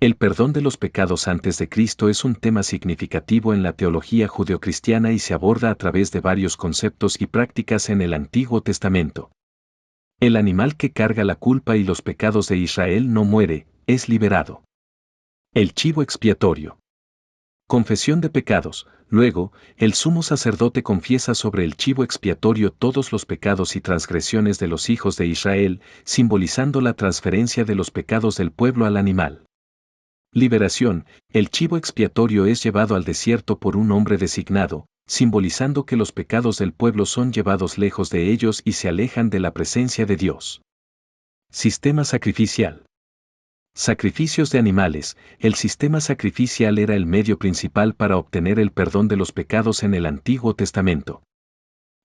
El perdón de los pecados antes de Cristo es un tema significativo en la teología judeocristiana y se aborda a través de varios conceptos y prácticas en el Antiguo Testamento. El animal que carga la culpa y los pecados de Israel no muere, es liberado. El chivo expiatorio. Confesión de pecados. Luego, el sumo sacerdote confiesa sobre el chivo expiatorio todos los pecados y transgresiones de los hijos de Israel, simbolizando la transferencia de los pecados del pueblo al animal. Liberación. El chivo expiatorio es llevado al desierto por un hombre designado, simbolizando que los pecados del pueblo son llevados lejos de ellos y se alejan de la presencia de Dios. Sistema sacrificial. Sacrificios de animales. El sistema sacrificial era el medio principal para obtener el perdón de los pecados en el Antiguo Testamento.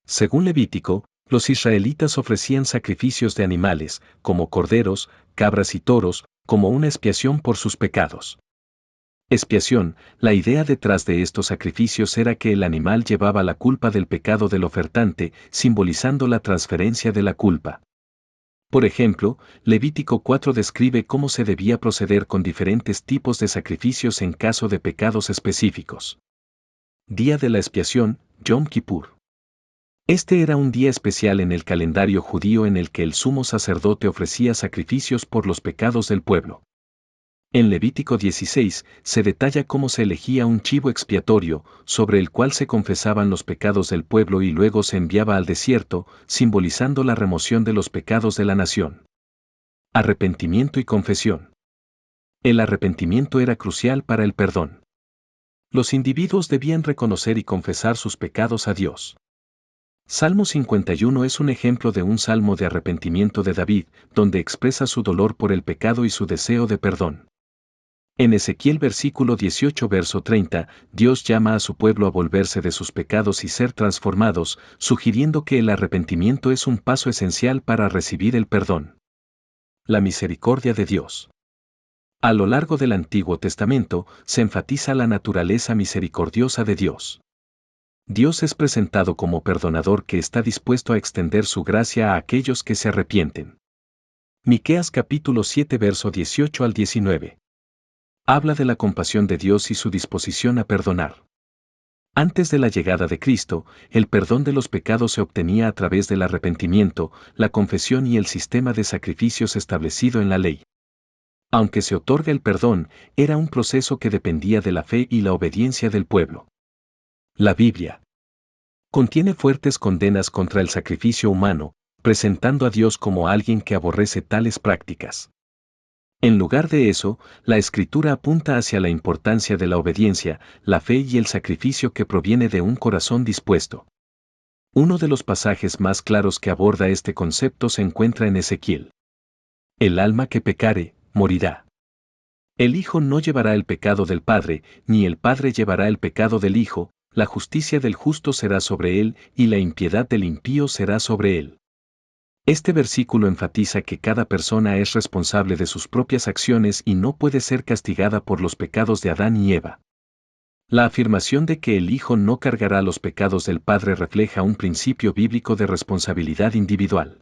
Según Levítico, los israelitas ofrecían sacrificios de animales, como corderos, cabras y toros, como una expiación por sus pecados. Expiación. La idea detrás de estos sacrificios era que el animal llevaba la culpa del pecado del ofertante, simbolizando la transferencia de la culpa. Por ejemplo, Levítico 4 describe cómo se debía proceder con diferentes tipos de sacrificios en caso de pecados específicos. Día de la expiación, Yom Kippur. Este era un día especial en el calendario judío en el que el sumo sacerdote ofrecía sacrificios por los pecados del pueblo. En Levítico 16 se detalla cómo se elegía un chivo expiatorio, sobre el cual se confesaban los pecados del pueblo y luego se enviaba al desierto, simbolizando la remoción de los pecados de la nación. Arrepentimiento y confesión. El arrepentimiento era crucial para el perdón. Los individuos debían reconocer y confesar sus pecados a Dios. Salmo 51 es un ejemplo de un salmo de arrepentimiento de David, donde expresa su dolor por el pecado y su deseo de perdón. En Ezequiel versículo 18 verso 30, Dios llama a su pueblo a volverse de sus pecados y ser transformados, sugiriendo que el arrepentimiento es un paso esencial para recibir el perdón. La misericordia de Dios. A lo largo del Antiguo Testamento, se enfatiza la naturaleza misericordiosa de Dios. Dios es presentado como perdonador que está dispuesto a extender su gracia a aquellos que se arrepienten. Miqueas capítulo 7 verso 18 al 19. Habla de la compasión de Dios y su disposición a perdonar. Antes de la llegada de Cristo, el perdón de los pecados se obtenía a través del arrepentimiento, la confesión y el sistema de sacrificios establecido en la ley. Aunque se otorga el perdón, era un proceso que dependía de la fe y la obediencia del pueblo. La Biblia contiene fuertes condenas contra el sacrificio humano, presentando a Dios como alguien que aborrece tales prácticas. En lugar de eso, la Escritura apunta hacia la importancia de la obediencia, la fe y el sacrificio que proviene de un corazón dispuesto. Uno de los pasajes más claros que aborda este concepto se encuentra en Ezequiel. El alma que pecare, morirá. El Hijo no llevará el pecado del Padre, ni el Padre llevará el pecado del Hijo. La justicia del justo será sobre él, y la impiedad del impío será sobre él. Este versículo enfatiza que cada persona es responsable de sus propias acciones y no puede ser castigada por los pecados de Adán y Eva. La afirmación de que el Hijo no cargará los pecados del Padre refleja un principio bíblico de responsabilidad individual.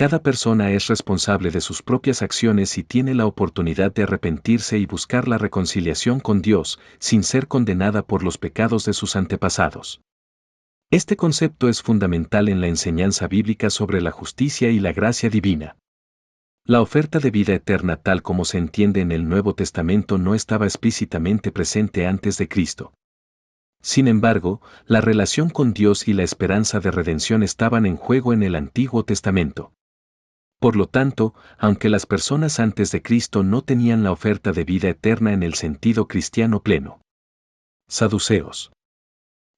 Cada persona es responsable de sus propias acciones y tiene la oportunidad de arrepentirse y buscar la reconciliación con Dios, sin ser condenada por los pecados de sus antepasados. Este concepto es fundamental en la enseñanza bíblica sobre la justicia y la gracia divina. La oferta de vida eterna tal como se entiende en el Nuevo Testamento no estaba explícitamente presente antes de Cristo. Sin embargo, la relación con Dios y la esperanza de redención estaban en juego en el Antiguo Testamento. Por lo tanto, aunque las personas antes de Cristo no tenían la oferta de vida eterna en el sentido cristiano pleno. Saduceos.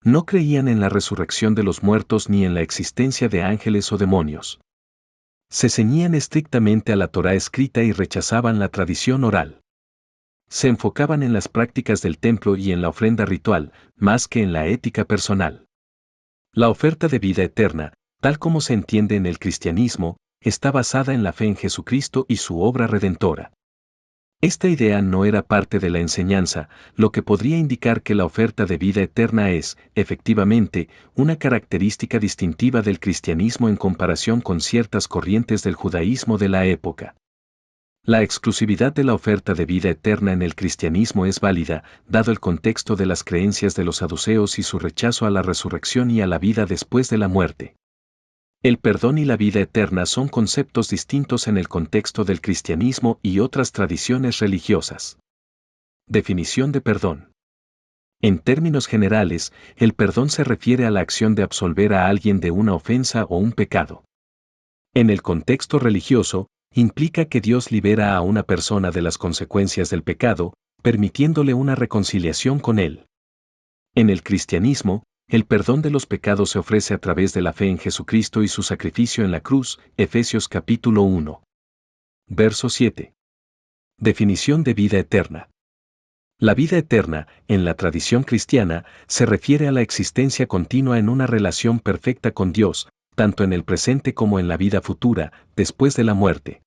No creían en la resurrección de los muertos ni en la existencia de ángeles o demonios. Se ceñían estrictamente a la Torá escrita y rechazaban la tradición oral. Se enfocaban en las prácticas del templo y en la ofrenda ritual, más que en la ética personal. La oferta de vida eterna, tal como se entiende en el cristianismo, está basada en la fe en Jesucristo y su obra redentora. Esta idea no era parte de la enseñanza, lo que podría indicar que la oferta de vida eterna es, efectivamente, una característica distintiva del cristianismo en comparación con ciertas corrientes del judaísmo de la época. La exclusividad de la oferta de vida eterna en el cristianismo es válida, dado el contexto de las creencias de los saduceos y su rechazo a la resurrección y a la vida después de la muerte. El perdón y la vida eterna son conceptos distintos en el contexto del cristianismo y otras tradiciones religiosas. Definición de perdón. En términos generales, el perdón se refiere a la acción de absolver a alguien de una ofensa o un pecado. En el contexto religioso, implica que Dios libera a una persona de las consecuencias del pecado, permitiéndole una reconciliación con Él. En el cristianismo, el perdón de los pecados se ofrece a través de la fe en Jesucristo y su sacrificio en la cruz, Efesios capítulo 1. Verso 7. Definición de vida eterna. La vida eterna, en la tradición cristiana, se refiere a la existencia continua en una relación perfecta con Dios, tanto en el presente como en la vida futura, después de la muerte.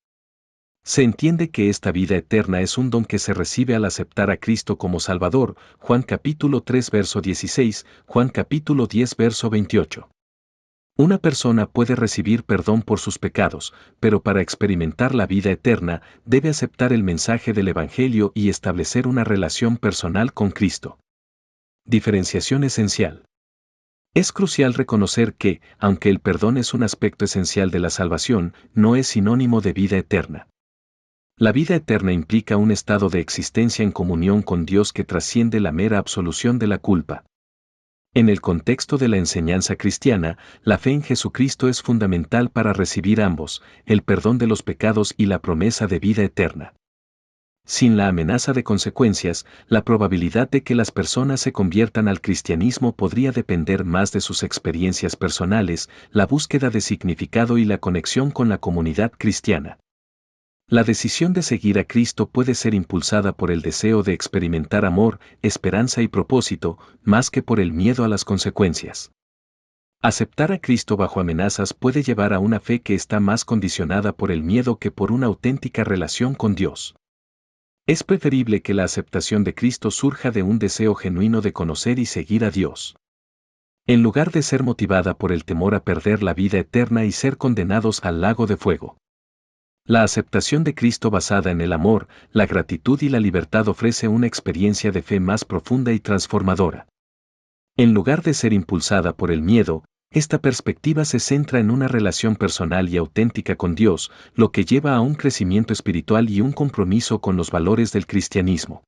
Se entiende que esta vida eterna es un don que se recibe al aceptar a Cristo como Salvador, Juan capítulo 3 verso 16, Juan capítulo 10 verso 28. Una persona puede recibir perdón por sus pecados, pero para experimentar la vida eterna, debe aceptar el mensaje del Evangelio y establecer una relación personal con Cristo. Diferenciación esencial. Es crucial reconocer que, aunque el perdón es un aspecto esencial de la salvación, no es sinónimo de vida eterna. La vida eterna implica un estado de existencia en comunión con Dios que trasciende la mera absolución de la culpa. En el contexto de la enseñanza cristiana, la fe en Jesucristo es fundamental para recibir ambos, el perdón de los pecados y la promesa de vida eterna. Sin la amenaza de consecuencias, la probabilidad de que las personas se conviertan al cristianismo podría depender más de sus experiencias personales, la búsqueda de significado y la conexión con la comunidad cristiana. La decisión de seguir a Cristo puede ser impulsada por el deseo de experimentar amor, esperanza y propósito, más que por el miedo a las consecuencias. Aceptar a Cristo bajo amenazas puede llevar a una fe que está más condicionada por el miedo que por una auténtica relación con Dios. Es preferible que la aceptación de Cristo surja de un deseo genuino de conocer y seguir a Dios, en lugar de ser motivada por el temor a perder la vida eterna y ser condenados al lago de fuego. La aceptación de Cristo basada en el amor, la gratitud y la libertad ofrece una experiencia de fe más profunda y transformadora. En lugar de ser impulsada por el miedo, esta perspectiva se centra en una relación personal y auténtica con Dios, lo que lleva a un crecimiento espiritual y un compromiso con los valores del cristianismo.